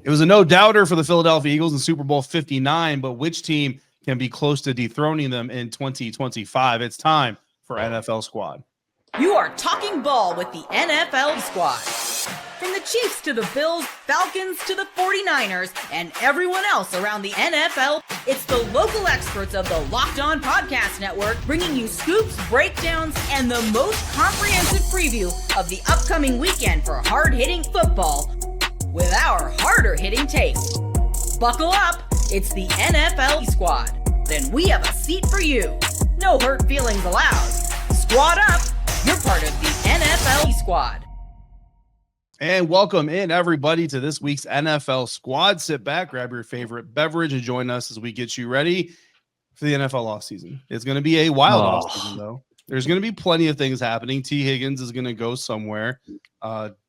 It was a no-doubter for the Philadelphia Eagles in Super Bowl 59, but which team can be close to dethroning them in 2025? It's time for NFL Squad. You are talking ball with the NFL Squad. From the Chiefs to the Bills, Falcons to the 49ers, and everyone else around the NFL, it's the local experts of the Locked On Podcast Network bringing you scoops, breakdowns, and the most comprehensive preview of the upcoming weekend for hard-hitting football with our harder-hitting take. Buckle up, it's the NFL Squad. Then we have a seat for you. No hurt feelings allowed. Squad up, you're part of the NFL Squad. And welcome in, everybody, to this week's NFL Squad. Sit back, grab your favorite beverage, and join us as we get you ready for the NFL offseason. It's going to be a wild offseason, though. There's going to be plenty of things happening. T. Higgins is going to go somewhere.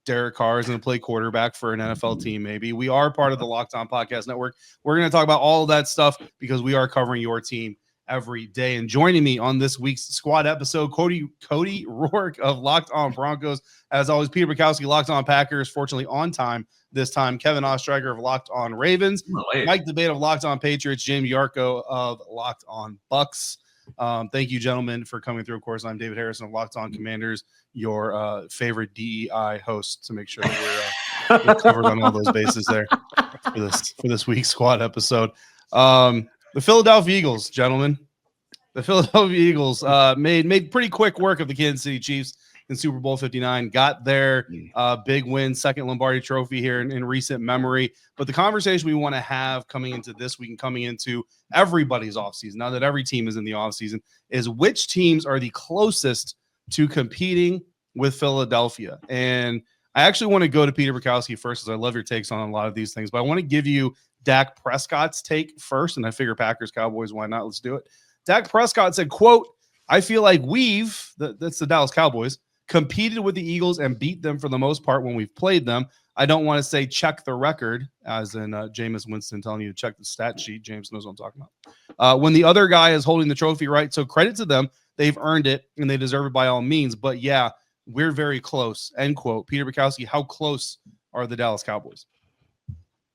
Derek Carr is going to play quarterback for an NFL team, maybe. We are part of the Locked On Podcast Network. We're going to talk about all of that stuff because we are covering your team every day. And joining me on this week's Squad episode, Cody Rourke of Locked On Broncos. As always, Peter Bukowski, Locked On Packers, fortunately on time this time. Kevin Ostreicher of Locked On Ravens. Mike Debate of Locked On Patriots. James Yarko of Locked On Bucks. Thank you, gentlemen, for coming through. Of course, I'm David Harrison of Locked On Commanders, your favorite DEI host, to make sure that we're covered on all those bases there for this week's Squad episode. The Philadelphia Eagles, gentlemen. The Philadelphia Eagles made pretty quick work of the Kansas City Chiefs in Super Bowl 59. Got their big win, second Lombardi Trophy here in recent memory. But the conversation we want to have coming into this week and coming into everybody's offseason, now that every team is in the offseason, is which teams are the closest to competing with Philadelphia. And I actually want to go to Peter Bukowski first, because I love your takes on a lot of these things. But I want to give you Dak Prescott's take first, and I figure Packers, Cowboys, why not? Let's do it. Dak Prescott said, quote, "I feel like that's the Dallas Cowboys, competed with the Eagles and beat them for the most part when we've played them. I don't want to say check the record," as in Jameis Winston telling you to check the stat sheet. James knows what I'm talking about. When the other guy is holding the trophy, right? So credit to them. They've earned it, and they deserve it by all means. But, yeah, we're very close, end quote. Peter Bukowski, how close are the Dallas Cowboys?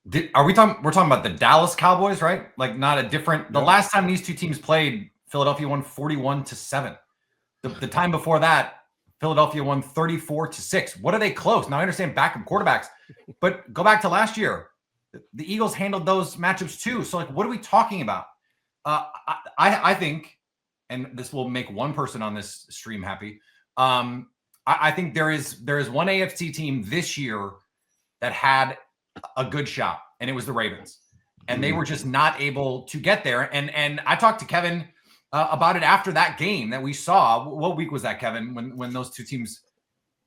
We're talking about the Dallas Cowboys, right? Like, not a different. The last time these two teams played, Philadelphia won 41-7. The time before that, Philadelphia won 34-6. What are they close? Now I understand backup quarterbacks, but go back to last year. The Eagles handled those matchups too. So, like, what are we talking about? I think, and this will make one person on this stream happy. I think there is one AFC team this year that had a good shot, and it was the Ravens, and they were just not able to get there. And I talked to Kevin about it after that game that we saw. What week was that, Kevin, when those two teams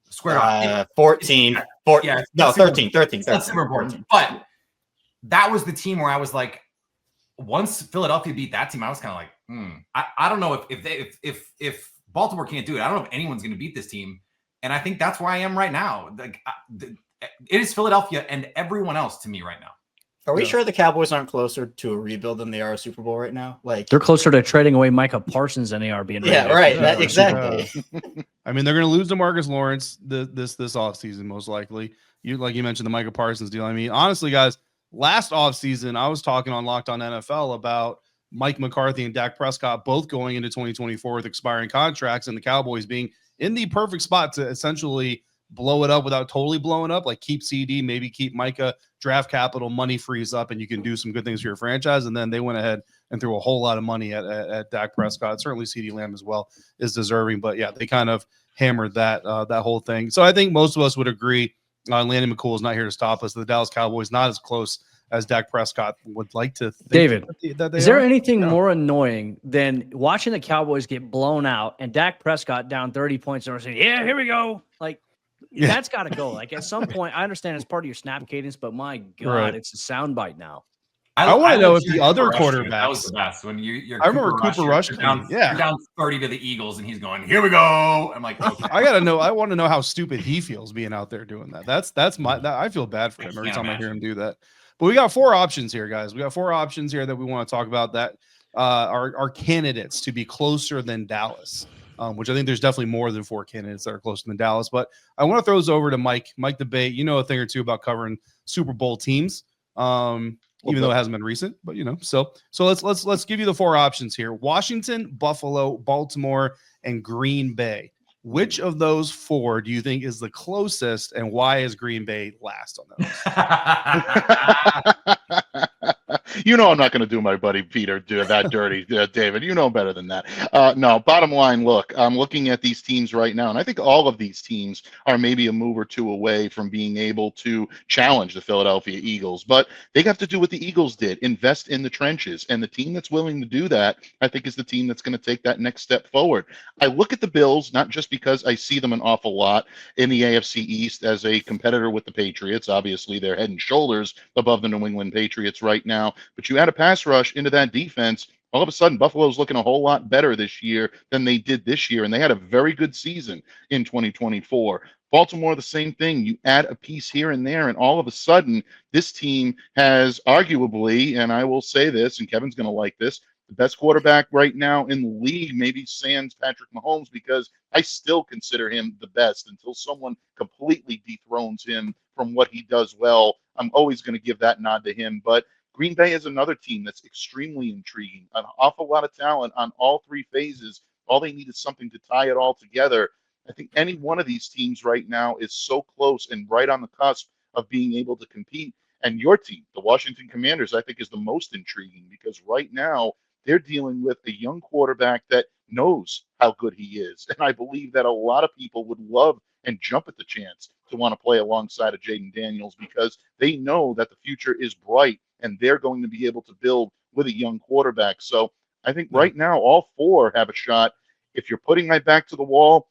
squared off? 13. Yeah, no, 13. That's super important. But that was the team where I was like, once Philadelphia beat that team, I was kind of like, I don't know if Baltimore can't do it. I don't know if anyone's going to beat this team, and I think that's where I am right now. Like, it is Philadelphia and everyone else to me right now. Are we sure the Cowboys aren't closer to a rebuild than they are a Super Bowl right now? Like, they're closer to trading away Micah Parsons than they are being. Yeah, right. Exactly. I mean, they're going to lose DeMarcus Lawrence this offseason, most likely. You mentioned the Micah Parsons deal. I mean, honestly, guys, last offseason, I was talking on Locked On NFL about Mike McCarthy and Dak Prescott both going into 2024 with expiring contracts, and the Cowboys being in the perfect spot to essentially blow it up without totally blowing up, like keep CD, maybe keep Micah, draft capital, money frees up, and you can do some good things for your franchise. And then they went ahead and threw a whole lot of money at Dak Prescott. Certainly CD Lamb as well is deserving, but yeah, they kind of hammered that whole thing. So I think most of us would agree Landon McCool is not here to stop us. The Dallas Cowboys not as close as Dak Prescott would like to think. David, that they is there are. anything more annoying than watching the Cowboys get blown out and Dak Prescott down 30 points and we're saying, yeah, here we go. Like, that's got to go. Like, at some point, I understand it's part of your snap cadence, but my God, right. It's a soundbite now. I want to know if the other quarterbacks. That was the best when you're. I remember Cooper Rush. You're down 30 to the Eagles, and he's going, "Here we go." I'm like, okay. I want to know how stupid he feels being out there doing that. I feel bad for him every time I hear him do that. But we got four options here, guys. We got four options here that we want to talk about that are candidates to be closer than Dallas. Which I think there's definitely more than four candidates that are closer than Dallas. But I want to throw this over to Mike. Mike Debate, you know a thing or two about covering Super Bowl teams. Even though it hasn't been recent, but so let's give you the 4 options here: Washington, Buffalo, Baltimore, and Green Bay. Which of those 4 do you think is the closest, and why is Green Bay last on those? I'm not going to do my buddy Peter do that dirty, David. You know better than that. No, bottom line, look, I'm looking at these teams right now, and I think all of these teams are maybe a move or 2 away from being able to challenge the Philadelphia Eagles. But they have to do what the Eagles did, invest in the trenches. And the team that's willing to do that, I think, is the team that's going to take that next step forward. I look at the Bills, not just because I see them an awful lot in the AFC East as a competitor with the Patriots. Obviously, they're head and shoulders above the New England Patriots right now. But you add a pass rush into that defense, all of a sudden Buffalo's looking a whole lot better this year than they did this year, and they had a very good season in 2024. Baltimore, the same thing. You add a piece here and there, and all of a sudden this team has arguably, and I will say this, and Kevin's going to like this, the best quarterback right now in the league, maybe sans Patrick Mahomes, because I still consider him the best until someone completely dethrones him from what he does well. I'm always going to give that nod to him. But Green Bay is another team that's extremely intriguing. An awful lot of talent on all 3 phases. All they need is something to tie it all together. I think any one of these teams right now is so close and right on the cusp of being able to compete. And your team, the Washington Commanders, I think is the most intriguing because right now they're dealing with a young quarterback that knows how good he is. And I believe that a lot of people would love and jump at the chance to want to play alongside of Jaden Daniels because they know that the future is bright and they're going to be able to build with a young quarterback. So I think right now all 4 have a shot. If you're putting my back to the wall,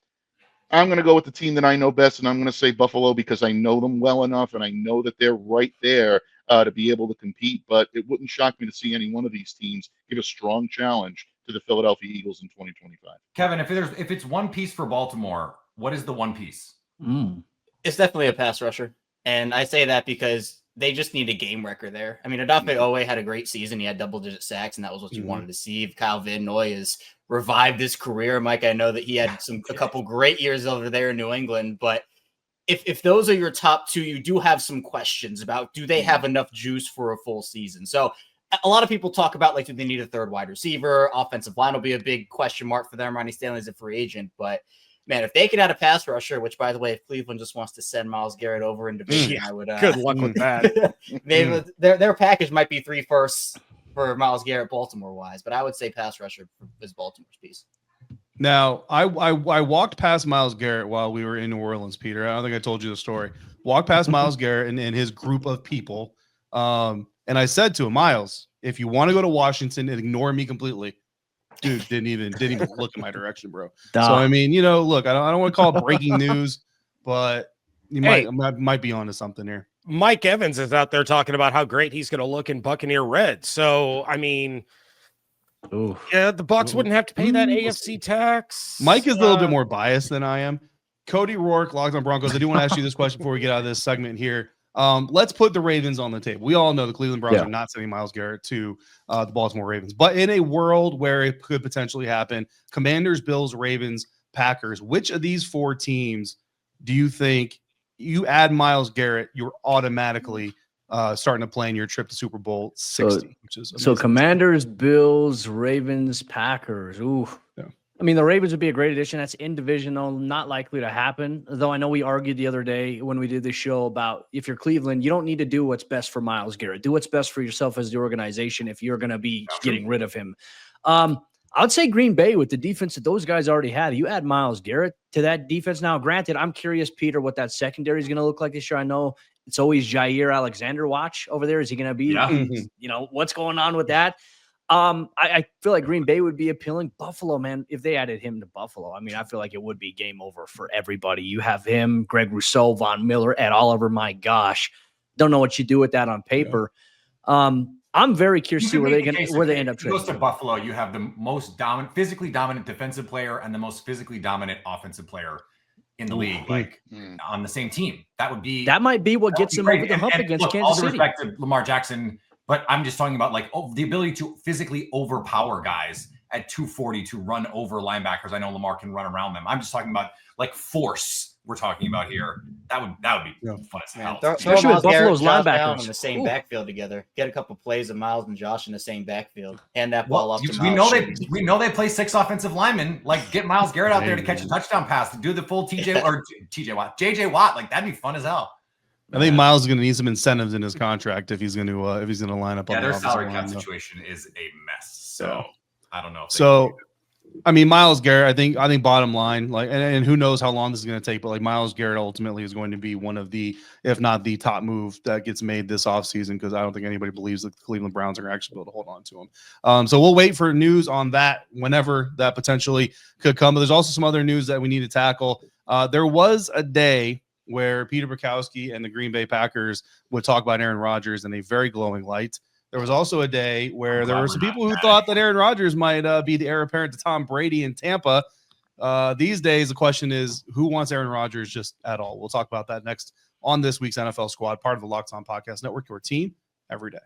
I'm going to go with the team that I know best, and I'm going to say Buffalo because I know them well enough, and I know that they're right there to be able to compete. But it wouldn't shock me to see any one of these teams give a strong challenge to the Philadelphia Eagles in 2025. Kevin, if it's one piece for Baltimore, what is the one piece? It's definitely a pass rusher, and I say that because they just need a game record there. I mean, Odafe Owe had a great season. He had double-digit sacks, and that was what you wanted to see. Kyle Van Noy has revived his career. Mike, I know that he had a couple great years over there in New England, but if those are your top 2, you do have some questions about do they have enough juice for a full season? So a lot of people talk about, like, do they need a 3rd wide receiver? Offensive line will be a big question mark for them. Ronnie Stanley's a free agent, but man, if they could add a pass rusher, which, by the way, if Cleveland just wants to send Myles Garrett over in division, I would. Good luck with that. Maybe their package might be 3 firsts for Myles Garrett, Baltimore-wise, but I would say pass rusher is Baltimore's piece. Now, I walked past Myles Garrett while we were in New Orleans, Peter. I don't think I told you the story. Walked past Myles Garrett and his group of people, and I said to him, Myles, if you want to go to Washington and ignore me completely. Dude didn't even look in my direction, bro. So I mean, look, I don't want to call it breaking news, but you might be onto something here. Mike Evans is out there talking about how great he's going to look in Buccaneer red. So I mean, yeah, the Bucs wouldn't have to pay that AFC tax. Mike is a little bit more biased than I am. Cody Rourke, Locked on Broncos. I do want to ask you this question before we get out of this segment here. Let's put the Ravens on the table. We all know the Cleveland Browns are not sending Myles Garrett to the Baltimore Ravens. But in a world where it could potentially happen, Commanders, Bills, Ravens, Packers, which of these 4 teams do you think you add Myles Garrett, you're automatically starting to plan your trip to Super Bowl 60? Which is amazing. So Commanders, Bills, Ravens, Packers. Ooh. Yeah. I mean, the Ravens would be a great addition. That's in divisional, not likely to happen. Though I know we argued the other day when we did this show about if you're Cleveland, you don't need to do what's best for Myles Garrett. Do what's best for yourself as the organization if you're going to be getting rid of him. I would say Green Bay with the defense that those guys already had. You add Myles Garrett to that defense. Now, granted, I'm curious, Peter, what that secondary is going to look like this year. I know it's always Jair Alexander watch over there. Is he going to be, what's going on with that? I feel like Green Bay would be appealing. Buffalo, man, if they added him to Buffalo, I mean, I feel like it would be game over for everybody. You have him, Greg Rousseau, Von Miller, Ed Oliver. My gosh, don't know what you do with that on paper. I'm very curious to see where they end up trading. Goes to Buffalo, you have the most physically dominant defensive player and the most physically dominant offensive player in the league, on the same team. That might be what gets them over the hump against Kansas City. Respect to Lamar Jackson. But I'm just talking about the ability to physically overpower guys at 240 to run over linebackers. I know Lamar can run around them. I'm just talking about like force we're talking about here. That would be fun as hell. Throw Especially Myles with Garrett Buffalo's and Josh linebackers. Allen in the same Ooh. backfield together. Get a couple plays of Miles and Josh in the same backfield. Hand that ball off to we Miles. know they play 6 offensive linemen. Like get Myles Garrett out there to catch a touchdown pass, to do the full JJ Watt. Like that'd be fun as hell. I think Miles is going to need some incentives in his contract if he's going to line up. Yeah, on their the salary offensive cap line, situation is a mess. So I don't know. I mean, Myles Garrett, I think bottom line, like, and who knows how long this is going to take, but like Myles Garrett ultimately is going to be one of the, if not the top move that gets made this offseason, because I don't think anybody believes that the Cleveland Browns are going to actually be able to hold on to him. So we'll wait for news on that whenever that potentially could come. But there's also some other news that we need to tackle. There was a day where Peter Bukowski and the Green Bay Packers would talk about Aaron Rodgers in a very glowing light. There was also a day where there were some people who thought that Aaron Rodgers might be the heir apparent to Tom Brady in Tampa. These days, the question is, who wants Aaron Rodgers just at all? We'll talk about that next on this week's NFL Squad, part of the Locked On Podcast Network, your team every day.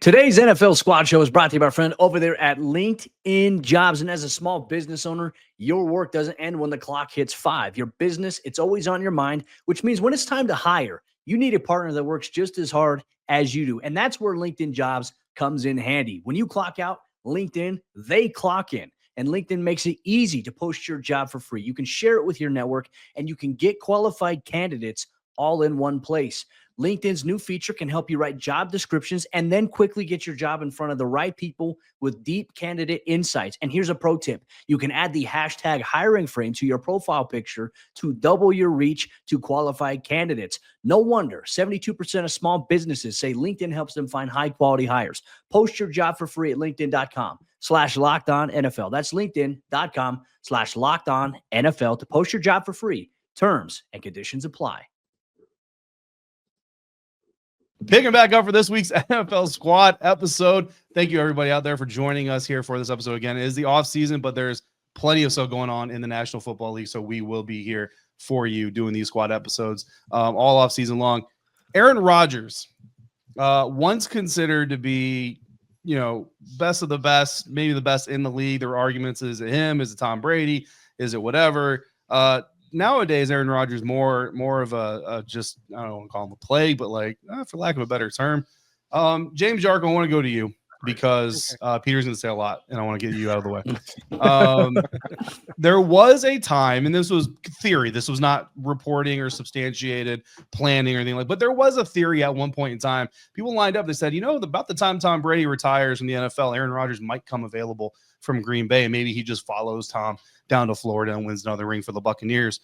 Today's NFL Squad Show is brought to you by our friend over there at LinkedIn Jobs. And as a small business owner, your work doesn't end when the clock hits 5. Your business, it's always on your mind, which means when it's time to hire, you need a partner that works just as hard as you do. And that's where LinkedIn Jobs comes in handy. When you clock out, LinkedIn, they clock in. And LinkedIn makes it easy to post your job for free. You can share it with your network, and you can get qualified candidates all in one place. LinkedIn's new feature can help you write job descriptions and then quickly get your job in front of the right people with deep candidate insights. And here's a pro tip. You can add the hashtag hiring frame to your profile picture to double your reach to qualified candidates. No wonder 72% of small businesses say LinkedIn helps them find high quality hires. Post your job for free at linkedin.com/lockedonnfl. That's linkedin.com/lockedonnfl to post your job for free. Terms and conditions apply. Picking back up for this week's NFL Squad episode. Thank you, everybody out there, for joining us here for this episode. Again, it is the off season, but there's plenty of stuff going on in the National Football League, so we will be here for you doing these squad episodes all off season long. Aaron Rodgers, once considered to be, best of the best, maybe the best in the league. There were arguments: is it him? Is it Tom Brady? Is it whatever? Nowadays, Aaron Rodgers more of a just, I don't want to call him a plague, but like, for lack of a better term. James Yarko, I want to go to you because Peter's going to say a lot, and I want to get you out of the way. There was a time, and this was theory. This was not reporting or substantiated planning or anything like. But there was a theory at one point in time. People lined up. They said, about the time Tom Brady retires from the NFL, Aaron Rodgers might come available from Green Bay, and maybe he just follows Tom down to Florida and wins another ring for the Buccaneers.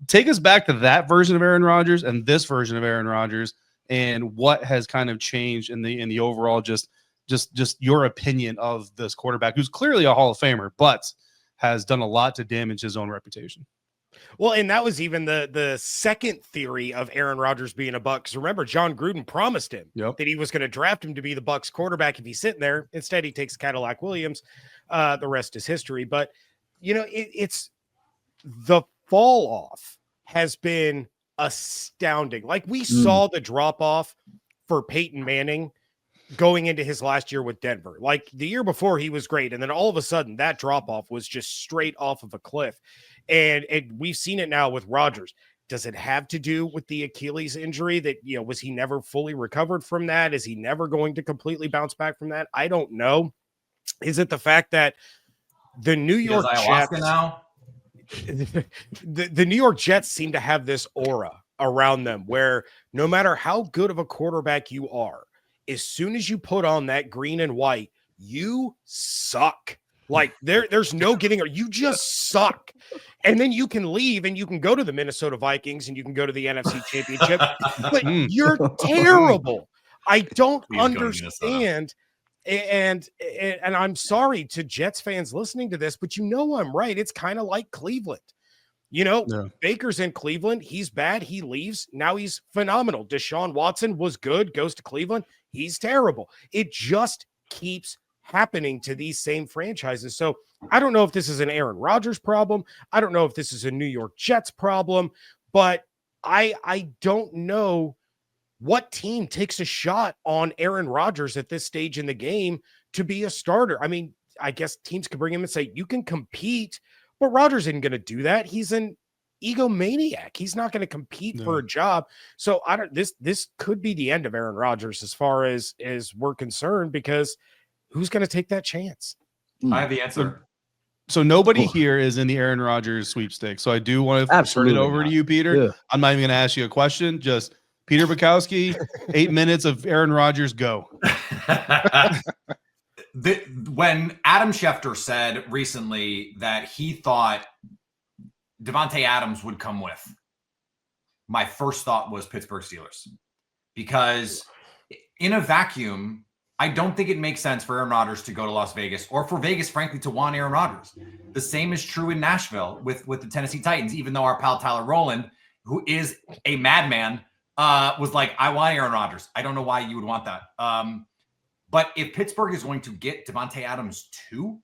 Take us back to that version of Aaron Rodgers and this version of Aaron Rodgers, and what has kind of changed in the overall just your opinion of this quarterback, who's clearly a Hall of Famer, but has done a lot to damage his own reputation. Well, and that was even the second theory of Aaron Rodgers being a Buc. Because remember, John Gruden promised him that he was going to draft him to be the Bucs quarterback if he's sitting there. Instead, he takes Cadillac Williams. The rest is history. But it's the fall off has been astounding. Like we saw the drop off for Peyton Manning going into his last year with Denver. Like the year before, he was great, and then all of a sudden that drop off was just straight off of a cliff. And we've seen it now with Rodgers. Does it have to do with the Achilles injury that, was he never fully recovered from that? Is he never going to completely bounce back from that? I don't know. Is it the fact that the New York Jets now? the New York Jets seem to have this aura around them where no matter how good of a quarterback you are, as soon as you put on that green and white, you suck. Like there's no getting, or you just suck. And then you can leave and you can go to the Minnesota Vikings and you can go to the NFC Championship, but you're terrible. I don't understand. And I'm sorry to Jets fans listening to this, but I'm right. It's kind of like Cleveland. Baker's in Cleveland. He's bad. He leaves. Now he's phenomenal. Deshaun Watson was good, goes to Cleveland. He's terrible. It just keeps happening to these same franchises. So I don't know if this is an Aaron Rodgers problem. I don't know if this is a New York Jets problem, but I don't know what team takes a shot on Aaron Rodgers at this stage in the game to be a starter? I mean, I guess teams could bring him and say, you can compete, but Rodgers isn't going to do that. He's an egomaniac. He's not going to compete for a job. So this could be the end of Aaron Rodgers as far as we're concerned, because who's going to take that chance? I have the answer. So nobody here is in the Aaron Rodgers sweepstakes. So I do want to turn it over to you, Peter. Yeah. I'm not even going to ask you a question. Just Peter Bukowski, 8 minutes of Aaron Rodgers, go. When Adam Schefter said recently that he thought Davante Adams would come with, my first thought was Pittsburgh Steelers, because in a vacuum, I don't think it makes sense for Aaron Rodgers to go to Las Vegas, or for Vegas, frankly, to want Aaron Rodgers. The same is true in Nashville with the Tennessee Titans, even though our pal Tyler Rowland, who is a madman, was like, I want Aaron Rodgers. I don't know why you would want that. But if Pittsburgh is going to get Davante Adams too,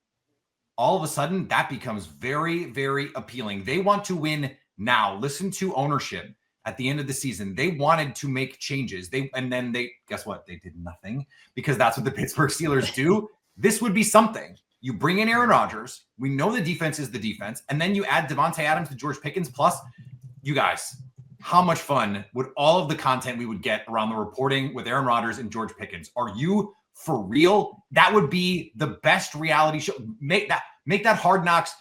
all of a sudden that becomes very, very appealing. They want to win now. Listen to ownership at the end of the season. They wanted to make changes. And then guess what? They did nothing, because that's what the Pittsburgh Steelers do. This would be something. You bring in Aaron Rodgers. We know the defense is the defense. And then you add Davante Adams to George Pickens. Plus, you guys, how much fun would all of the content we would get around the reporting with Aaron Rodgers and George Pickens? Are you for real? That would be the best reality show. Make that Hard Knocks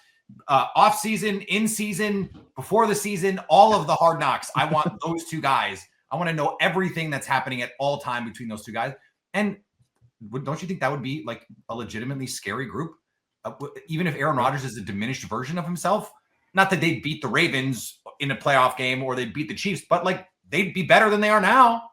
off season, in season, before the season, all of the Hard Knocks. I want those two guys. I want to know everything that's happening at all time between those two guys. And don't you think that would be like a legitimately scary group? Even if Aaron Rodgers is a diminished version of himself, not that they'd beat the Ravens in a playoff game or they'd beat the Chiefs, but like they'd be better than they are now.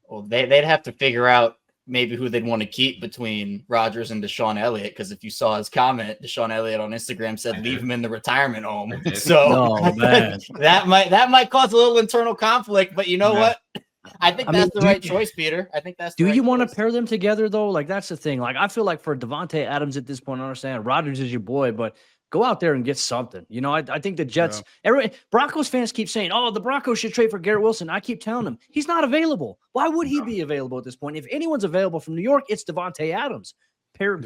Well, they'd have to figure out maybe who they'd want to keep between Rodgers and Deshaun Elliott, because if you saw his comment, Deshaun Elliott on Instagram said, leave him in the retirement home. So that might cause a little internal conflict, but you know what? I think that's the right choice, Peter. I think that's the right choice. Do you want to pair them together, though? Like, that's the thing. Like, I feel like for Davante Adams at this point, I understand Rodgers is your boy, but go out there and get something. You know, I think the Jets, Broncos fans keep saying, oh, the Broncos should trade for Garrett Wilson. I keep telling them he's not available. Why would he be available at this point? If anyone's available from New York, it's Davante Adams.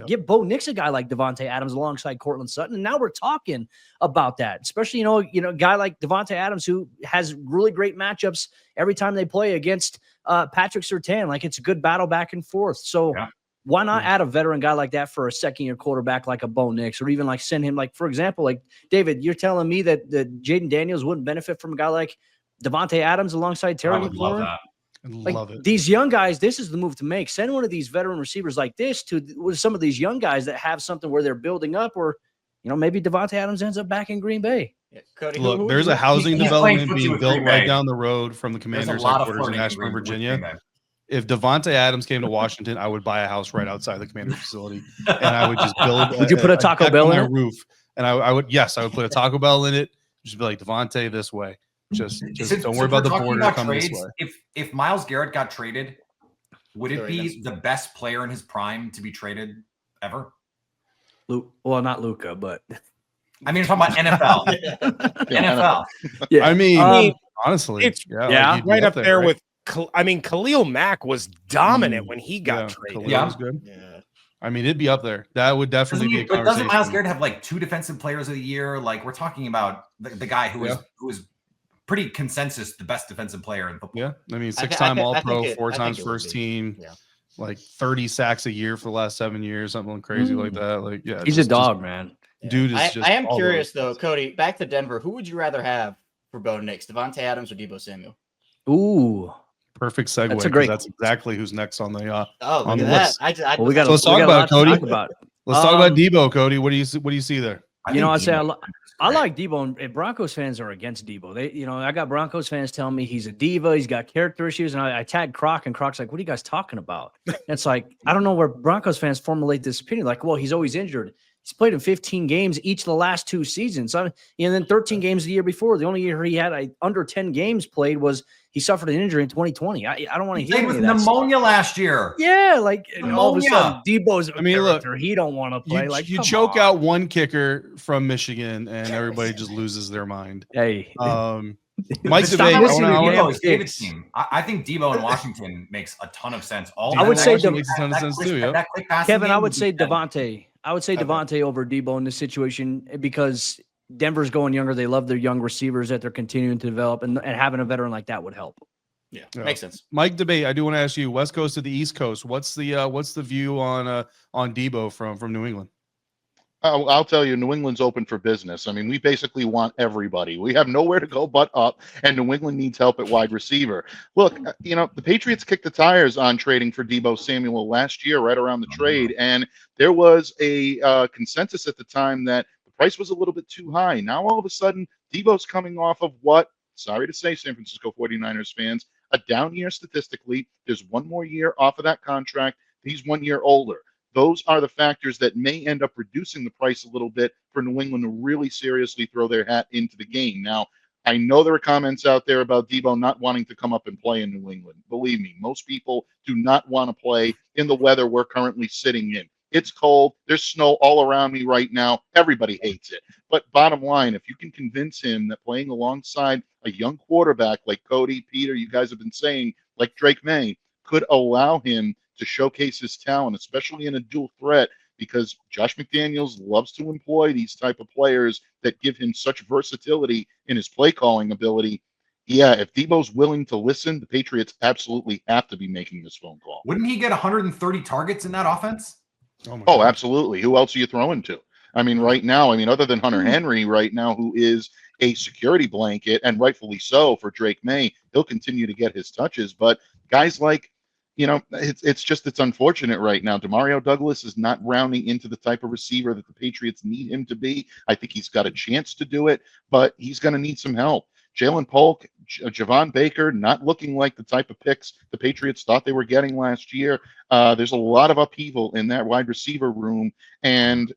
Give Bo Nix a guy like Davante Adams alongside Cortland Sutton. And now we're talking about that, especially, you know, a guy like Davante Adams, who has really great matchups every time they play against Patrick Surtain. Like, it's a good battle back and forth. So why not add a veteran guy like that for a second-year quarterback like a Bo Nix, or even like send him, like, for example, like David, you're telling me that Jaden Daniels wouldn't benefit from a guy like Davante Adams alongside Terry McLaurin? Love it. These young guys, this is the move to make. Send one of these veteran receivers like this to some of these young guys that have something where they're building up, or, you know, maybe Davante Adams ends up back in Green Bay. Cody, look, there's a housing development being built right down the road from the Commanders' headquarters in Ashburn, Virginia. If Davante Adams came to Washington, I would buy a house right outside the Commanders facility, and I would just build. Would you put a Taco Bell in a roof? And I would put a Taco Bell in it. Just be like, Davante, this way. Just don't worry about the border. Come this way. If Myles Garrett got traded, would it be the best player in his prime to be traded ever? Well, not Luka, but I mean, I'm talking about NFL. NFL. Yeah, I mean, honestly, it's right up there with. I mean, Khalil Mack was dominant when he got traded. Khalil was good. Yeah. I mean, it'd be up there. That would definitely be a conversation. Doesn't Myles Garrett have like 2 defensive players of the year? Like, we're talking about the guy who is pretty consensus the best defensive player in football. Yeah, I mean, 6-time All-Pro, 4 times first team, like 30 sacks a year for the last 7 years, something crazy like that. Like, yeah, he's a dog, man. Dude is just. I am curious though, Cody. Back to Denver. Who would you rather have for Bo Nix, Davante Adams or Deebo Samuel? Ooh. Perfect segue. That's exactly who's next on the on the list. Let's talk about it, Cody. Let's talk about Deebo, Cody. What do you see there? I like Deebo, and Broncos fans are against Deebo. I got Broncos fans telling me he's a diva, he's got character issues, and I tagged Croc, and Croc's like, "What are you guys talking about?" And it's like, I don't know where Broncos fans formulate this opinion. Like, well, he's always injured. He's played in 15 games each of the last 2 seasons. And then 13 games the year before. The only year he had under 10 games played was he suffered an injury in 2020. I don't want to hear with pneumonia last year. Yeah, like all of a sudden Deebo's a character. He don't want to play. You choke out one kicker from Michigan, and everybody just loses their mind. Hey, Mike's The debate. Debo Debo is David's team. I think Debo in Washington makes a ton of sense. I would say makes a ton of sense too. Yep. That quick passing Kevin, game I would say deadly. Devontae. I would say Okay. Devontae over Deebo in this situation because Denver's going younger. They love their young receivers that they're continuing to develop, and having a veteran like that would help. Yeah, Yeah. makes sense. Mike debate. I do want to ask you, West Coast to the East Coast. What's the view on Deebo from New England? I'll tell you, New England's open for business. I mean, we basically want everybody. We have nowhere to go but up, and New England needs help at wide receiver. Look, the Patriots kicked the tires on trading for Deebo Samuel last year, right around the trade, and there was a consensus at the time that the price was a little bit too high. Now, all of a sudden, Deebo's coming off of what, sorry to say, San Francisco 49ers fans, a down year statistically. There's one more year off of that contract. He's 1 year older. Those are the factors that may end up reducing the price a little bit for New England to really seriously throw their hat into the game. Now, I know there are comments out there about Deebo not wanting to come up and play in New England. Believe me, most people do not want to play in the weather we're currently sitting in. It's cold. There's snow all around me right now. Everybody hates it. But bottom line, if you can convince him that playing alongside a young quarterback like Cody, Peter, you guys have been saying, like Drake May, could allow him to showcase his talent, especially in a dual threat, because Josh McDaniels loves to employ these type of players that give him such versatility in his play calling ability. Yeah, if Deebo's willing to listen, the Patriots absolutely have to be making this phone call. Wouldn't he get 130 targets in that offense? Oh, absolutely. Who else are you throwing to? I mean, right now, other than Hunter Henry right now, who is a security blanket, and rightfully so for Drake May, he'll continue to get his touches. But guys like, it's unfortunate right now. Demario Douglas is not rounding into the type of receiver that the Patriots need him to be. I think he's got a chance to do it, but he's going to need some help. Jalen Polk, Javon Baker, not looking like the type of picks the Patriots thought they were getting last year. There's a lot of upheaval in that wide receiver room. And,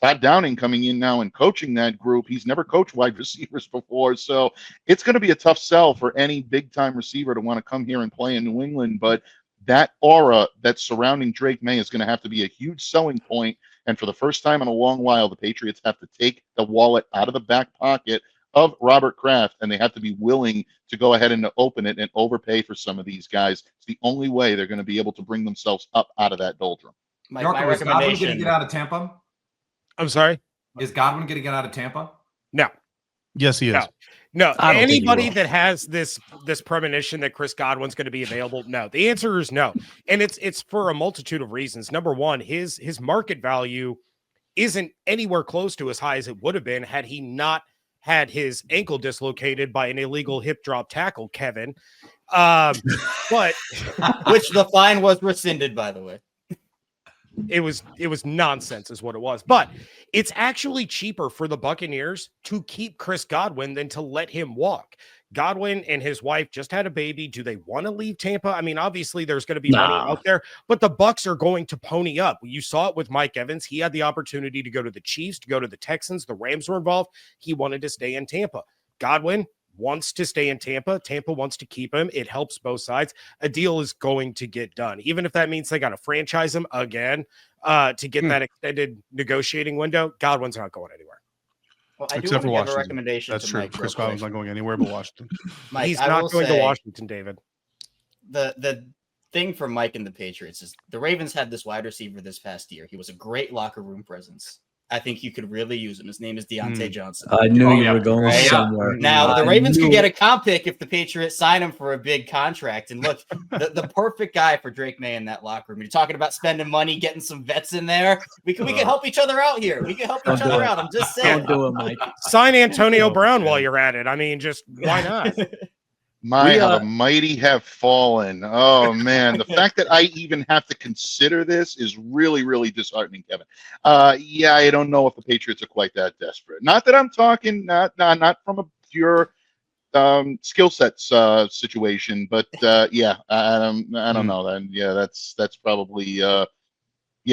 Todd Downing coming in now and coaching that group. He's never coached wide receivers before. So it's going to be a tough sell for any big-time receiver to want to come here and play in New England. But that aura that's surrounding Drake May is going to have to be a huge selling point. And for the first time in a long while, the Patriots have to take the wallet out of the back pocket of Robert Kraft, and they have to be willing to go ahead and to open it and overpay for some of these guys. It's the only way they're going to be able to bring themselves up out of that doldrum. My Is Godwin recommendation. going to get out of Tampa? I'm sorry. Is Godwin going to get out of Tampa? No. Yes, he is. No, I don't think he anybody will. that has this premonition that Chris Godwin's going to be available, no. The answer is no, and it's for a multitude of reasons. Number one, his market value isn't anywhere close to as high as it would have been had he not had his ankle dislocated by an illegal hip drop tackle, Kevin. But Which the fine was rescinded, by the way. it was nonsense is what it was. But it's actually cheaper for the Buccaneers to keep Chris Godwin than to let him walk. Godwin and his wife just had a baby. Do they want to leave Tampa? I mean, obviously there's going to be money out there, but the Bucs are going to pony up. You saw it with Mike Evans. He had the opportunity to go to the Chiefs, to go to the Texans. The Rams were involved. He wanted to stay in Tampa. Godwin wants to stay in Tampa. Tampa wants to keep him. It helps both sides. A deal is going to get done, even if that means they got to franchise him again to get that extended negotiating window. Godwin's not going anywhere. Well, I do Except for want to give a Washington. recommendation. That's to true. Mike Chris real Godwin's quick. not going anywhere but Washington. Mike, He's I not will going to say Washington, David. The thing for Mike and the Patriots is the Ravens had this wide receiver this past year. He was a great locker room presence. I think you could really use him. His name is Deontay Johnson. I knew you yeah. were going Right? somewhere. Now, the I Ravens knew could get it. a comp pick if the Patriots sign him for a big contract. And look, the perfect guy for Drake May in that locker room. You're talking about spending money, getting some vets in there. We can help each other out here. We can help each other out. I'm just saying. Don't do it, Mike. Sign Antonio Brown while you're at it. I mean, just why not? How the mighty have fallen. Oh, man. The fact that I even have to consider this is really, really disheartening, Kevin. Yeah, I don't know if the Patriots are quite that desperate. Not that I'm talking, not from a pure skill sets situation, but yeah, I don't know. Then yeah, that's probably yeah.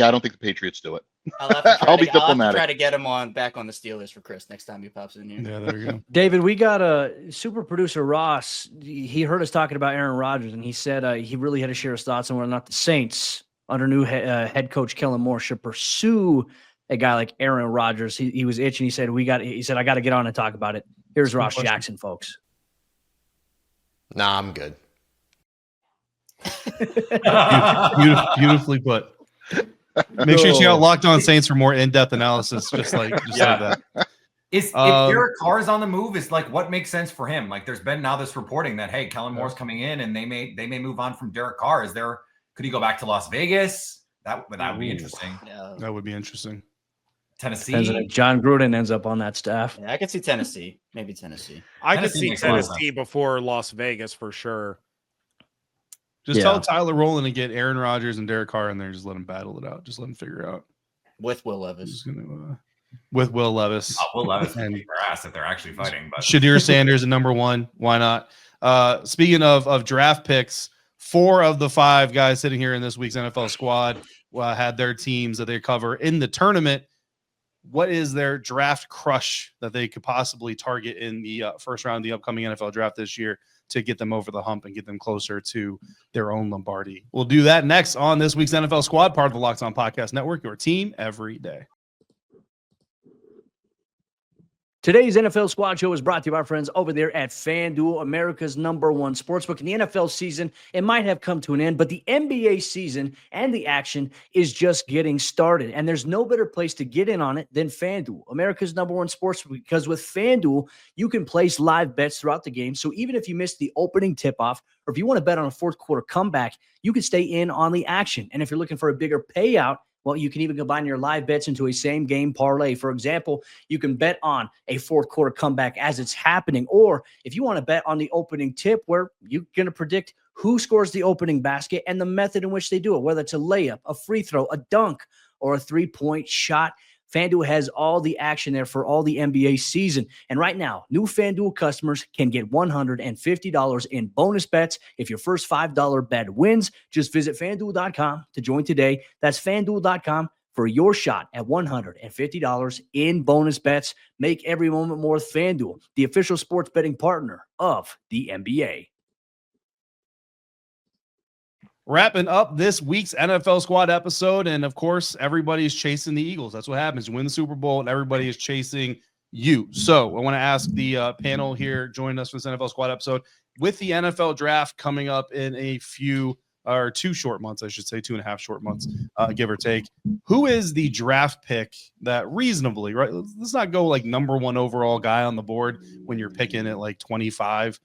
I don't think the Patriots do it. I'll have to try I'll be I'll have to diplomatic. try to get him back on the Steelers for Chris next time he pops in here. Yeah, there you go. David, we got a super producer, Ross. He heard us talking about Aaron Rodgers, and he said he really had to share his thoughts on whether or not the Saints, under new head coach Kellen Moore, should pursue a guy like Aaron Rodgers. He was itching. He said, I got to get on and talk about it. Here's Ross Jackson, folks. Nah, I'm good. Beautifully put. Make sure you check out Locked On Saints for more in-depth analysis, just like that. If Derek Carr is on the move, it's like what makes sense for him. Like there's been now this reporting that hey, Kellen Moore's coming in and they may move on from Derek Carr. Could he go back to Las Vegas? That would be interesting. Yeah. That would be interesting. Tennessee. If John Gruden ends up on that staff. Yeah, I could see Tennessee. Maybe Tennessee. I could see makes a lot of Tennessee before Las Vegas for sure. Just tell Tyler Rowland to get Aaron Rodgers and Derek Carr in there. Just let them battle it out. Just let them figure it out. With Will Levis. With Will Levis. Will Levis and their ass if they're actually fighting. But Shadir Sanders at number 1. Why not? Speaking of draft picks, 4 of the 5 guys sitting here in this week's NFL squad had their teams that they cover in the tournament. What is their draft crush that they could possibly target in the first round of the upcoming NFL draft this year to get them over the hump and get them closer to their own Lombardi? We'll do that next on this week's NFL Squad, part of the Locked On Podcast Network, your team every day. Today's NFL Squad Show is brought to you by our friends over there at FanDuel, America's #1 sportsbook. In the NFL season, it might have come to an end, but the NBA season and the action is just getting started. And there's no better place to get in on it than FanDuel, America's #1 sportsbook, because with FanDuel, you can place live bets throughout the game. So even if you miss the opening tip-off, or if you want to bet on a fourth quarter comeback, you can stay in on the action. And if you're looking for a bigger payout, well, you can even combine your live bets into a same game parlay. For example, you can bet on a fourth quarter comeback as it's happening. Or if you want to bet on the opening tip where you're going to predict who scores the opening basket and the method in which they do it, whether it's a layup, a free throw, a dunk, or a three-point shot. FanDuel has all the action there for all the NBA season. And right now, new FanDuel customers can get $150 in bonus bets if your first $5 bet wins. Just visit FanDuel.com to join today. That's FanDuel.com for your shot at $150 in bonus bets. Make every moment more with FanDuel, the official sports betting partner of the NBA. Wrapping up this week's NFL Squad episode, and of course, everybody's chasing the Eagles. That's what happens. You win the Super Bowl, and everybody is chasing you. So I want to ask the panel here, joining us for this NFL Squad episode, with the NFL draft coming up in a few, or 2 short months, I should say, 2.5 short months, give or take. Who is the draft pick that reasonably, right? Let's not go like number 1 overall guy on the board when you're picking at like 25.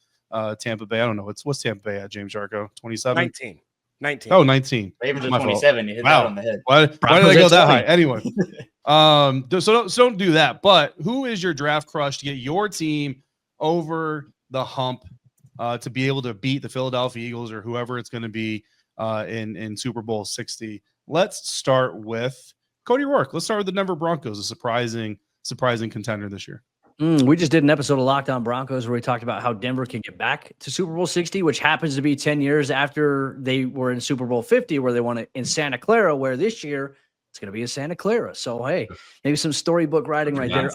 Tampa Bay, I don't know. What's Tampa Bay at, James Jarko? 27? 19. Oh, 19. Ravens are 27. You hit that on the head. Why did they go that high? Anyway, so don't do that. But who is your draft crush to get your team over the hump to be able to beat the Philadelphia Eagles or whoever it's going to be in Super Bowl 60? Let's start with Cody Rourke. Let's start with the Denver Broncos, a surprising contender this year. We just did an episode of Locked On Broncos where we talked about how Denver can get back to Super Bowl 60, which happens to be 10 years after they were in Super Bowl 50, where they won it in Santa Clara, where this year it's going to be in Santa Clara. So, hey, maybe some storybook writing right there.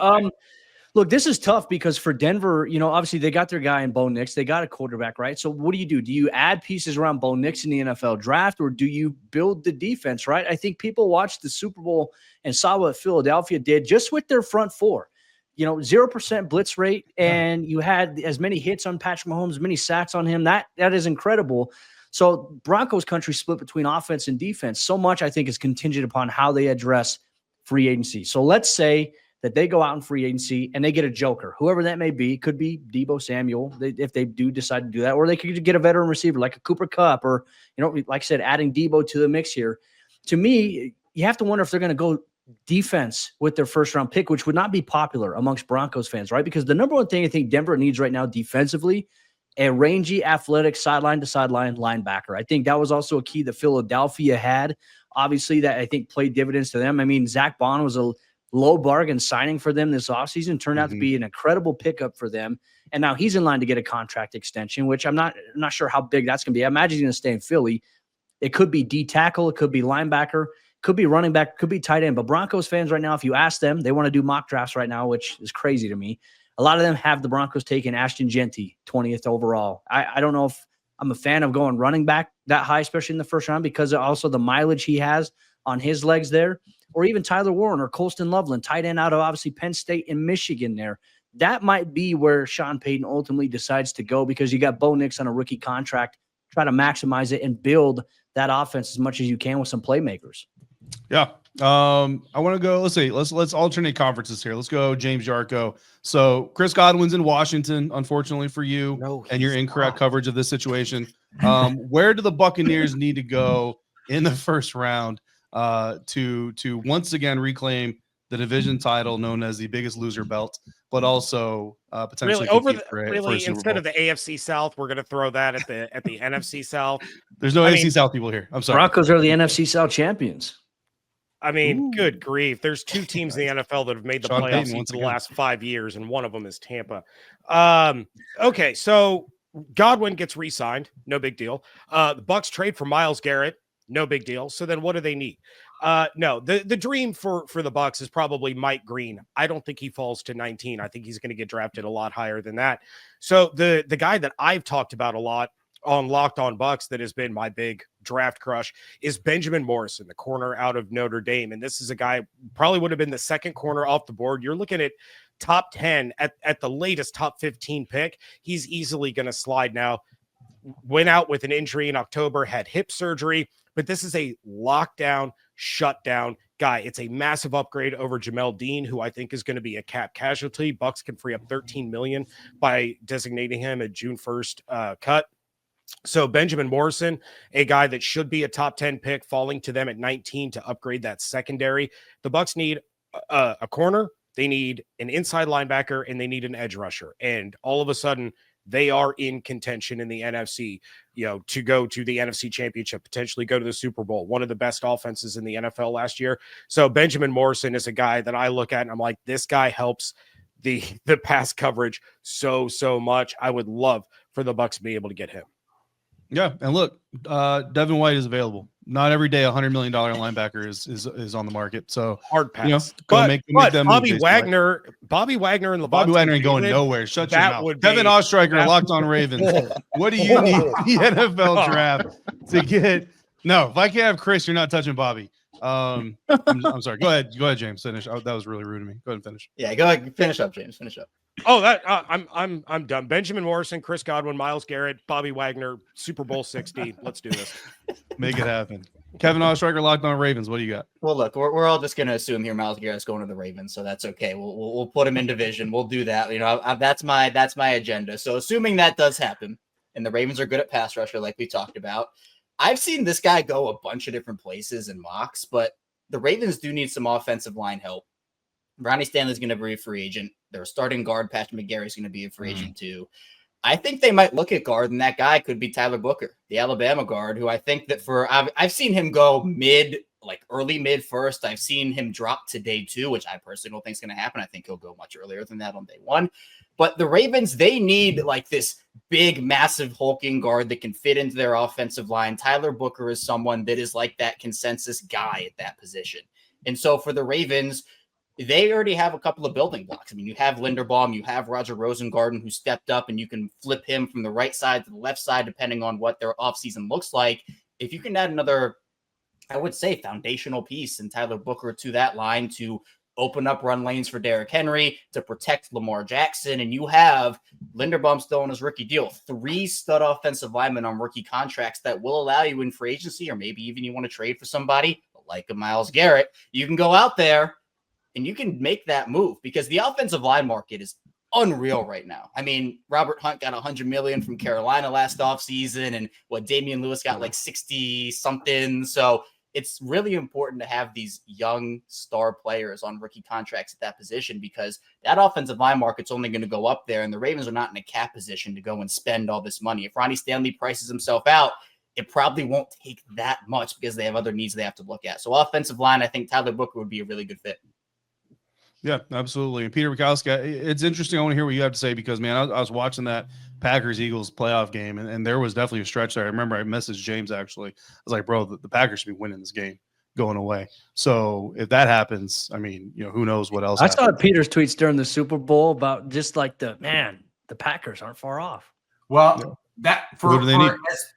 Look, this is tough because for Denver, obviously they got their guy in Bo Nix. They got a quarterback, right? So what do? Do you add pieces around Bo Nix in the NFL draft, or do you build the defense, right? I think people watched the Super Bowl and saw what Philadelphia did just with their front four. 0% blitz rate, and you had as many hits on Patrick Mahomes, as many sacks on him. That is incredible. So Broncos country split between offense and defense. So much, I think, is contingent upon how they address free agency. So let's say that they go out in free agency and they get a joker, whoever that may be. Could be Deebo Samuel, if they do decide to do that, or they could get a veteran receiver like a Cooper Kupp, or, like I said, adding Deebo to the mix here. To me, you have to wonder if they're going to go defense with their first round pick, which would not be popular amongst Broncos fans, right? Because the number one thing I think Denver needs right now defensively, a rangy, athletic, sideline to sideline linebacker. I think that was also a key that Philadelphia had, obviously, that I think played dividends to them. I mean, Zach Bond was a low bargain signing for them this offseason, turned out to be an incredible pickup for them. And now he's in line to get a contract extension, which I'm not sure how big that's going to be. I imagine he's going to stay in Philly. It could be D tackle, it could be linebacker, could be running back, could be tight end. But Broncos fans right now, if you ask them, they want to do mock drafts right now, which is crazy to me. A lot of them have the Broncos taking Ashton Genty, 20th overall. I don't know if I'm a fan of going running back that high, especially in the first round, because of also the mileage he has on his legs there, or even Tyler Warren or Colston Loveland, tight end out of obviously Penn State and Michigan there. that might be where Sean Payton ultimately decides to go, because you got Bo Nix on a rookie contract. Try to maximize it and build that offense as much as you can with some playmakers. Yeah. I want to go, let's see, let's alternate conferences here. Let's go James Yarko. So Chris Godwin's in Washington, unfortunately for you, and your incorrect coverage of this situation. Where do the Buccaneers need to go in the first round to once again reclaim the division title known as the biggest loser belt, but also potentially instead of the AFC South, we're going to throw that at the NFC South. There's no AFC South people here. I'm sorry. Broncos are the NFC South champions. I mean, good grief. There's two teams in the NFL that have made the playoffs in the last 5 years, and one of them is Tampa. Okay, so Godwin gets re-signed. No big deal. The Bucs trade for Myles Garrett. No big deal. So then what do they need? No, the dream for the Bucs is probably Mike Green. I don't think he falls to 19. I think he's going to get drafted a lot higher than that. So the guy that I've talked about a lot on Locked On Bucs that has been my big draft crush is Benjamin Morrison, the corner out of Notre Dame. And this is a guy probably would have been the second corner off the board. You're looking at top 10 at the latest top 15 pick. He's easily going to slide now. Went out with an injury in October, had hip surgery, but this is a lockdown, shutdown guy. It's a massive upgrade over Jamel Dean, who I think is going to be a cap casualty. Bucs can free up $13 million by designating him a June 1st cut. So Benjamin Morrison, a guy that should be a top 10 pick, falling to them at 19 to upgrade that secondary. The Bucs need a corner, they need an inside linebacker, and they need an edge rusher. And all of a sudden, they are in contention in the NFC, to go to the NFC Championship, potentially go to the Super Bowl, one of the best offenses in the NFL last year. So Benjamin Morrison is a guy that I look at and I'm like, this guy helps the pass coverage so much. I would love for the Bucs to be able to get him. Yeah, and look, Devin White is available. Not every day $100 million linebacker is on the market. So hard pass. But Bobby Wagner and the Bucs. Bobby Wagner ain't going nowhere. Shut your mouth. Kevin Ostreicher, Locked On Ravens. What do you need the NFL draft to get? No, if I can't have Chris, you're not touching Bobby. I'm sorry. Go ahead, James. Finish. That was really rude of me. Go ahead and finish. Yeah, go ahead. Finish up, James. Finish up. Oh, I'm done. Benjamin Morrison, Chris Godwin, Myles Garrett, Bobby Wagner, Super Bowl 60. Let's do this. Make it happen. Kevin Ostreicher, Locked On Ravens. What do you got? Well, look, we're all just going to assume here Myles Garrett's going to the Ravens, so that's okay. We'll put him in division. We'll do that. That's my agenda. So assuming that does happen, and the Ravens are good at pass rusher, like we talked about, I've seen this guy go a bunch of different places in mocks, but the Ravens do need some offensive line help. Ronnie Stanley's going to be a free agent. Their starting guard, Patrick McGarry's going to be a free agent too. I think they might look at guard, and that guy could be Tyler Booker, the Alabama guard, who I think that I've seen him go early mid first. I've seen him drop to day 2, which I personally don't think is going to happen. I think he'll go much earlier than that on day 1. But the Ravens, they need this big, massive hulking guard that can fit into their offensive line. Tyler Booker is someone that is like that consensus guy at that position. And so for the Ravens, they already have a couple of building blocks. I mean, you have Linderbaum, you have Roger Rosengarten, who stepped up, and you can flip him from the right side to the left side, depending on what their offseason looks like. If you can add another, I would say, foundational piece in Tyler Booker to that line to open up run lanes for Derrick Henry, to protect Lamar Jackson, and you have Linderbaum still on his rookie deal, 3 stud offensive linemen on rookie contracts that will allow you in free agency, or maybe even you want to trade for somebody like a Myles Garrett, you can go out there and you can make that move, because the offensive line market is unreal right now. I mean, Robert Hunt got $100 million from Carolina last offseason, and Damian Lewis got 60 something. So it's really important to have these young star players on rookie contracts at that position, because that offensive line market's only going to go up there, and the Ravens are not in a cap position to go and spend all this money. If Ronnie Stanley prices himself out, it probably won't take that much because they have other needs they have to look at. So offensive line, I think Tyler Booker would be a really good fit. Yeah, absolutely. And Peter Bukowski, it's interesting. I want to hear what you have to say, because, man, I was watching that Packers-Eagles playoff game, and there was definitely a stretch there. I remember I messaged James, actually. I was like, bro, the Packers should be winning this game going away. So if that happens, I mean, who knows what else happens. I saw Peter's tweets during the Super Bowl about just the Packers aren't far off. Well, that for need?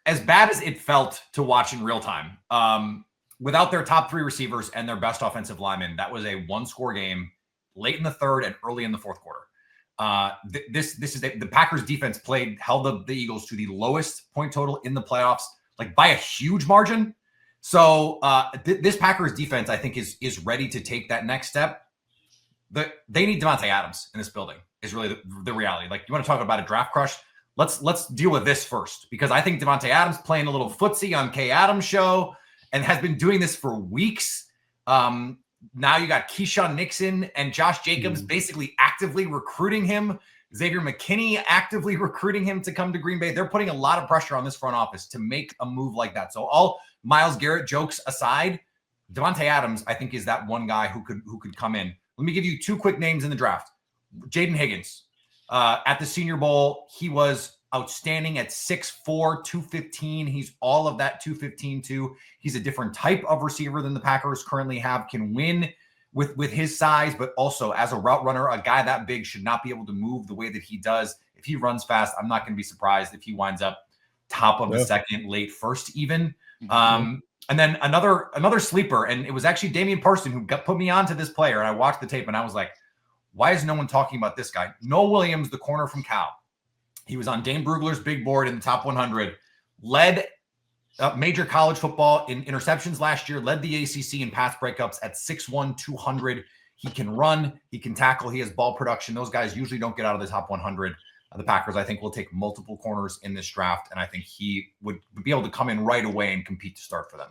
as bad as it felt to watch in real time, without their top 3 receivers and their best offensive linemen, that was a 1-score game late in the third and early in the fourth quarter. This is the Packers defense held the Eagles to the lowest point total in the playoffs, like by a huge margin. So this Packers defense, I think, is ready to take that next step. They need Devontae Adams in this building is really the reality. Like, you want to talk about a draft crush? Let's deal with this first, because I think Devontae Adams playing a little footsie on Kay Adams' show and has been doing this for weeks. Now you got Keyshawn Nixon and Josh Jacobs basically actively recruiting him. Xavier McKinney actively recruiting him to come to Green Bay. They're putting a lot of pressure on this front office to make a move like that. So all Myles Garrett jokes aside, Devontae Adams, I think, is that one guy who could come in. Let me give you two quick names in the draft. Jaden Higgins. At the Senior Bowl, he was outstanding at 6'4", 215. He's all of that 215 too. He's a different type of receiver than the Packers currently have, can win with his size, but also as a route runner, a guy that big should not be able to move the way that he does. If he runs fast, I'm not going to be surprised if he winds up top of the second, late first even. And then another sleeper, and it was actually Damian Parson who put me onto this player, and I watched the tape and I was like, why is no one talking about this guy? Noah Williams, the corner from Cal. He was on Dane Brugler's big board in the top 100, led major college football in interceptions last year, led the ACC in pass breakups at 6'1", 200. He can run, he can tackle, he has ball production. Those guys usually don't get out of the top 100. The Packers, I think, will take multiple corners in this draft, and I think he would be able to come in right away and compete to start for them.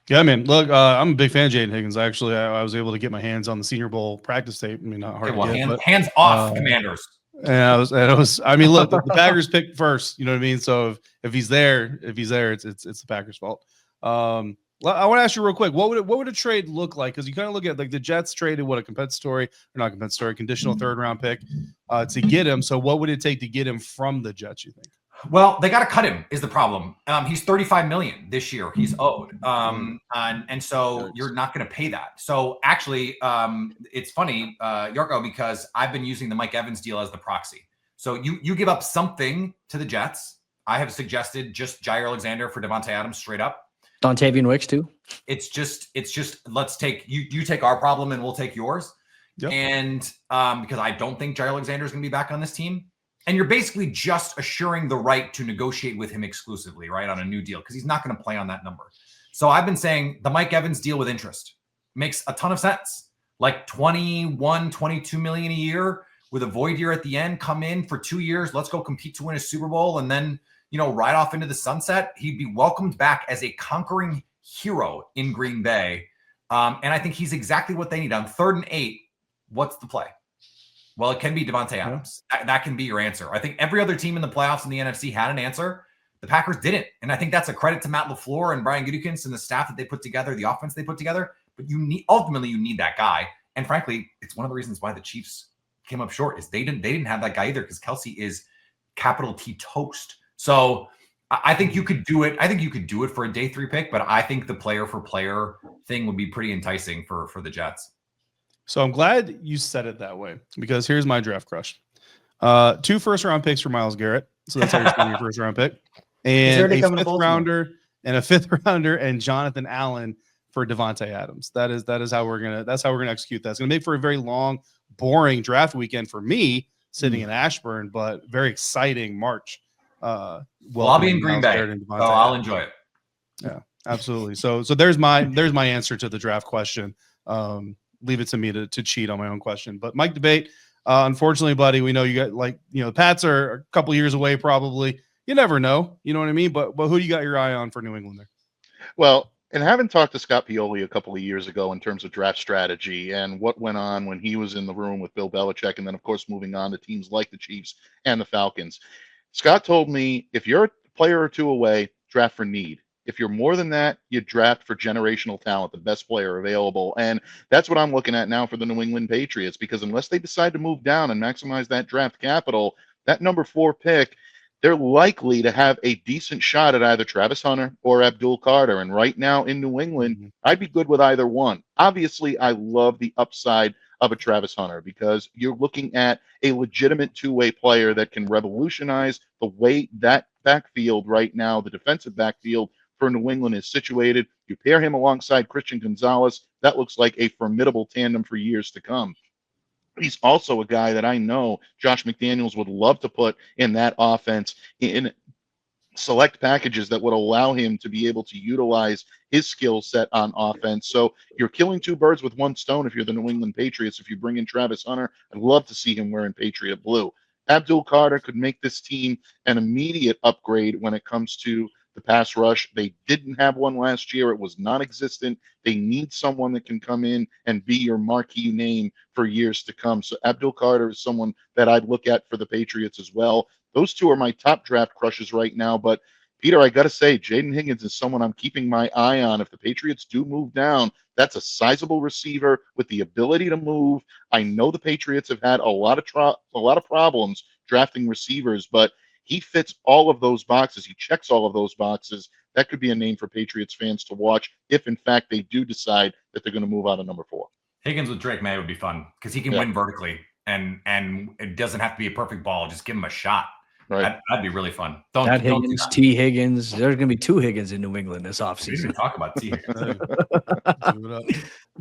Yeah, man. Look, I'm a big fan of Jaden Higgins. Actually, I was able to get my hands on the Senior Bowl practice tape. I mean, not hard to get, hands off, Commanders. And I was. I mean, look, the Packers picked first. You know what I mean? So if he's there, it's the Packers' fault. I want to ask you real quick, what would a trade look like? Because you kind of look at, like, the Jets traded conditional third round pick to get him. So what would it take to get him from the Jets, you think? Well, they got to cut him is the problem. He's $35 million this year. He's owed. And so you're not going to pay that. So actually, it's funny, Yorko, because I've been using the Mike Evans deal as the proxy. So you give up something to the Jets. I have suggested just Jair Alexander for Devontae Adams straight up. Dontavian Wicks too. It's just let's take you take our problem and we'll take yours. Yep. And because I don't think Jair Alexander is going to be back on this team. And you're basically just assuring the right to negotiate with him exclusively, right, on a new deal, because he's not going to play on that number. So I've been saying the Mike Evans deal with interest makes a ton of sense. Like 22 million a year with a void year at the end, come in for 2 years. Let's go compete to win a Super Bowl and then, ride off into the sunset. He'd be welcomed back as a conquering hero in Green Bay. And I think he's exactly what they need. On 3rd and 8, what's the play? Well, it can be Devontae Adams. That can be your answer. I think every other team in the playoffs in the NFC had an answer. The Packers didn't. And I think that's a credit to Matt LaFleur and Brian Gutekunst and the staff that they put together, the offense they put together. But ultimately you need that guy. And frankly, it's one of the reasons why the Chiefs came up short is they didn't have that guy either, because Kelsey is capital T toast. So I think you could do it. I think you could do it for a day 3 pick, but I think the player for player thing would be pretty enticing for the Jets. So I'm glad you said it that way, because here's my draft crush. 2 first-round picks for Myles Garrett. So that's how you're spending your first-round pick. And a 5th rounder and a 5th rounder and Jonathan Allen for Devontae Adams. That's how we're gonna execute that. It's gonna make for a very long, boring draft weekend for me sitting in Ashburn, but very exciting March. Well, I'll be in Green Bay. I'll enjoy it. Yeah, absolutely. So there's my answer to the draft question. Leave it to me to cheat on my own question. But Mike Debate, unfortunately, buddy, we know you got the Pats are a couple years away probably. You never know. You know what I mean? But who do you got your eye on for New England there? Well, and having talked to Scott Pioli a couple of years ago in terms of draft strategy and what went on when he was in the room with Bill Belichick, and then, of course, moving on to teams like the Chiefs and the Falcons, Scott told me, if you're a player or 2 away, draft for need. If you're more than that, you draft for generational talent, the best player available. And that's what I'm looking at now for the New England Patriots, because unless they decide to move down and maximize that draft capital, that number 4 pick, they're likely to have a decent shot at either Travis Hunter or Abdul Carter. And right now in New England, I'd be good with either one. Obviously, I love the upside of a Travis Hunter, because you're looking at a legitimate 2-way player that can revolutionize the way that backfield right now, the defensive backfield for New England, is situated. You pair him alongside Christian Gonzalez, that looks like a formidable tandem for years to come. He's also a guy that I know Josh McDaniels would love to put in that offense in select packages that would allow him to be able to utilize his skill set on offense. So you're killing two birds with one stone if you're the New England Patriots. If you bring in Travis Hunter, I'd love to see him wearing Patriot blue. Abdul Carter could make this team an immediate upgrade when it comes to the pass rush. They didn't have one last year. It was non-existent. They need someone that can come in and be your marquee name for years to come. So Abdul Carter is someone that I'd look at for the Patriots as well. Those two are my top draft crushes right now. But Peter, I got to say, Jaden Higgins is someone I'm keeping my eye on. If the Patriots do move down, that's a sizable receiver with the ability to move. I know the Patriots have had a lot of problems drafting receivers, but he fits all of those boxes. He checks all of those boxes. That could be a name for Patriots fans to watch if, in fact, they do decide that they're going to move out of number 4. Higgins with Drake May would be fun because he can win vertically, and it doesn't have to be a perfect ball. Just give him a shot. Right. That'd be really fun. Higgins, T. Higgins. There's going to be 2 Higgins in New England this We offseason. didn't talk about T.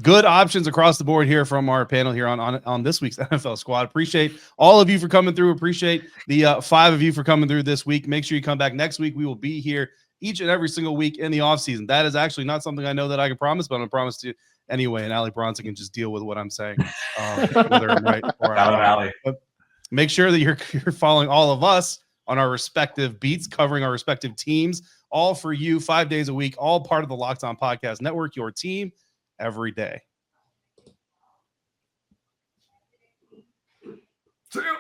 Good options across the board here from our panel here on this week's NFL Squad. Appreciate all of you for coming through. Appreciate the 5 of you for coming through this week. Make sure you come back next week. We will be here each and every single week in the offseason. That is actually not something I know that I can promise, but I'm going to promise to you anyway. And Allie Bronson can just deal with what I'm saying, whether I'm right or wrong. But make sure that you're following all of us on our respective beats, covering our respective teams, all for you 5 days a week, all part of the Locked On Podcast Network, your team every day. See you.